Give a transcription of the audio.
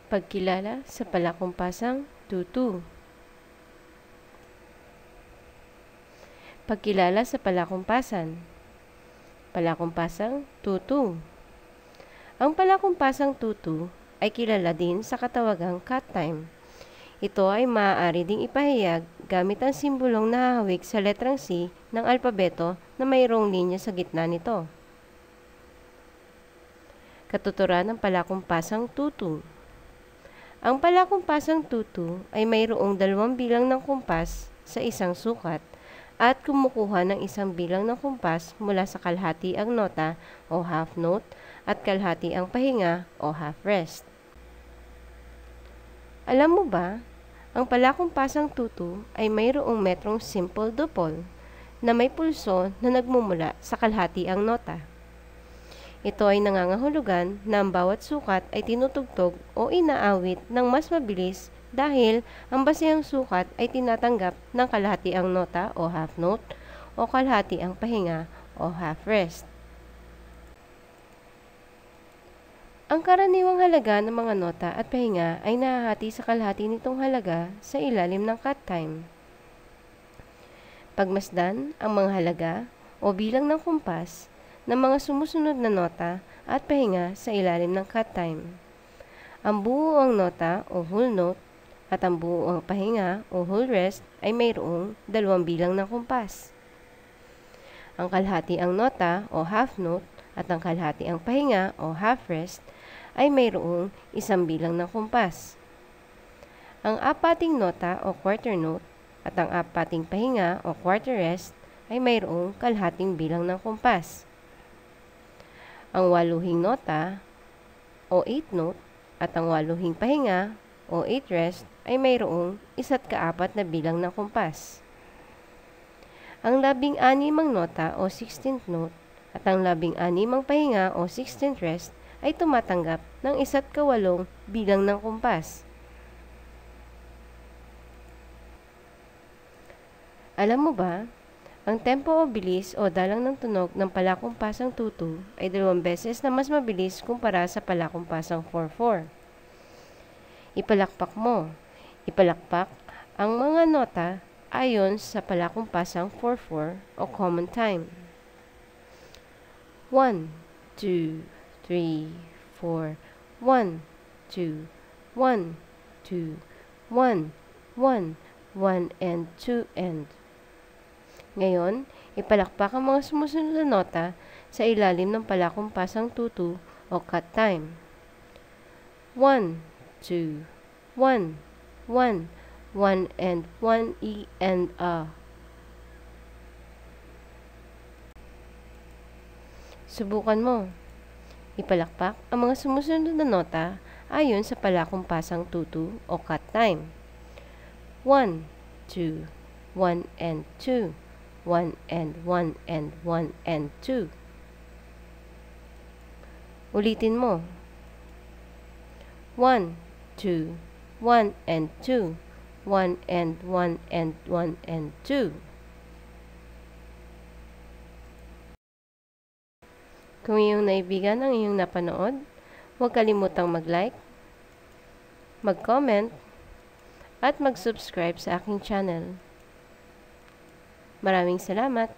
Pagkilala sa palakumpasang tutu. Pagkilala sa palakumpasan. Palakumpasang tutu. Ang palakumpasang tutu ay kilala din sa katawagang cat time. Ito ay maaari ding ipahayag gamit ang simbolong nahahawig sa letrang C ng alpabeto na mayroong linya sa gitna nito. Katuturan ng palakumpasang tutu. Ang palakumpasang tutu ay mayroong 2 bilang ng kumpas sa isang sukat at kumukuha ng isang bilang ng kumpas mula sa kalahati ang nota o half note at kalahati ang pahinga o half rest. Alam mo ba, ang palakumpasang tutu ay mayroong metrong simple dupol na may pulso na nagmumula sa kalahati ang nota. Ito ay nangangahulugan na ang bawat sukat ay tinutugtog o inaawit ng mas mabilis dahil ang basehang sukat ay tinatanggap ng kalahati ang nota o half note o kalahati ang pahinga o half rest. Ang karaniwang halaga ng mga nota at pahinga ay nahahati sa kalahati nitong halaga sa ilalim ng cat time. Pagmasdan ang mga halaga o bilang ng kumpas ng mga sumusunod na nota at pahinga sa ilalim ng cat time. Ang buoang nota o whole note at ang buoang pahinga o whole rest ay mayroong 2 bilang ng kumpas. Ang kalahati ang nota o half note at ang kalahati ang pahinga o half rest ay mayroong 1 bilang ng kumpas. Ang apating nota o quarter note at ang apating pahinga o quarter rest ay mayroong kalahating bilang ng kumpas. Ang 8 nota o 8 note at ang 8 pahinga o 8 rest ay mayroong 1/4 na bilang ng kumpas. Ang 16 nota o 16th note at ang 16 pahinga o 16th rest ay tumatanggap ng 1/8 bilang ng kumpas. Alam mo ba, ang tempo o bilis o dalang ng tunog ng palakumpasang tutu ay 2 beses na mas mabilis kumpara sa palakumpasang 4/4. Ipalakpak mo. Ipalakpak ang mga nota ayon sa palakumpasang 4/4 o common time. 1, 2, 3, 4, 1, 2, 1, 2, 1, 1, 1, and 2, and. Ngayon, ipalakpak ang mga sumusunod na nota sa ilalim ng palakumpasang tutu o cat time. 1, 2, 1, 1, 1, and 1, e, and a. Subukan mo. Ipalakpak ang mga sumusunod na nota ayon sa palakumpasang tutu o cat time. 1, 2, 1, and 2. 1, and 1, and 1, and 2. Ulitin mo. 1, 2, 1, and 2. 1, and 1, and 1, and 2. Kung iyong naibigan ang iyong napanood, huwag kalimutang mag-like, mag-comment, at mag-subscribe sa aking channel. Maraming salamat!